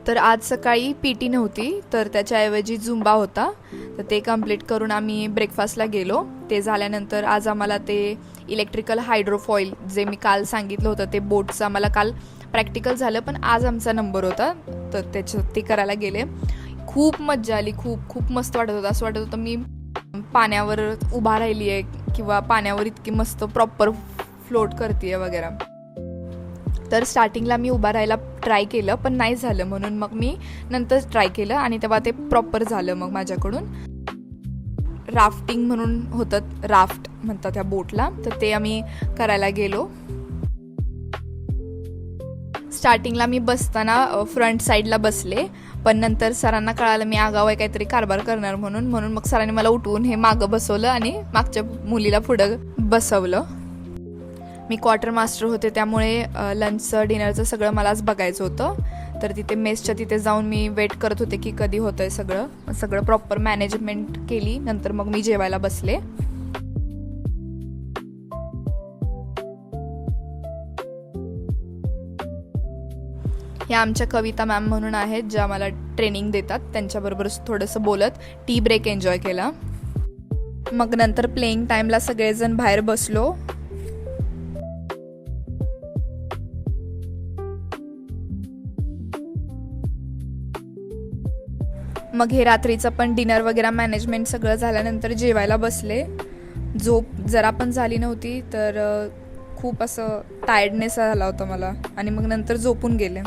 तर आज सकाळी पीटी नव्हती, तर त्याच्याऐवजी झुंबा होता. तर ते कंप्लीट करून आम्ही ब्रेकफास्टला गेलो. ते झाल्यानंतर आज आम्हाला ते इलेक्ट्रिकल हायड्रोफॉईल जे मी काल सांगितलं होतं ते बोटचं आम्हाला काल प्रॅक्टिकल झालं, पण आज आमचा नंबर होता तर त्याचं ते करायला गेले. खूप मज्जा आली, खूप खूप मस्त वाटत होतं. असं वाटत होतं मी पाण्यावर उभा राहिली आहे किंवा पाण्यावर इतकी मस्त प्रॉपर फ्लोट करते वगैरे. तर स्टार्टिंगला मी उभा राहायला ट्राय केलं पण नाही झालं, म्हणून मग मी नंतर ट्राय केलं आणि तेव्हा ते प्रॉपर झालं मग माझ्याकडून. राफ्टिंग म्हणून होतं, राफ्ट म्हणतात त्या बोटला, तर ते आम्ही करायला गेलो. स्टार्टिंगला मी बसताना फ्रंट साईडला बसले, पण नंतर सरांना कळालं मी आगाव आहे काहीतरी कारभार करणार म्हणून मग सरांनी मला उठवून हे मागं बसवलं आणि मागच्या मुलीला पुढं बसवलं. मी क्वार्टर मास्टर होते त्यामुळे लंचचं डिनरचं सगळं मलाच बघायचं होतं. तर तिथे मेसच्या तिथे जाऊन मी वेट करत होते की कधी होतं आहे सगळं प्रॉपर मॅनेजमेंट केली. नंतर मग मी जेवायला बसले. ह्या आमच्या कविता मॅम म्हणून आहेत ज्या मला ट्रेनिंग देतात, त्यांच्याबरोबर थोडंसं बोलत टी ब्रेक एन्जॉय केला. मग नंतर प्लेइंग टाईमला सगळेजण बाहेर बसलो. मग हे रात्रीचं पण डिनर वगैरे मॅनेजमेंट सगळं झाल्यानंतर जेवायला बसले. झोप जरा पण झाली नव्हती, तर खूप असं टायर्डनेस झाला होता मला आणि मग नंतर झोपून गेले.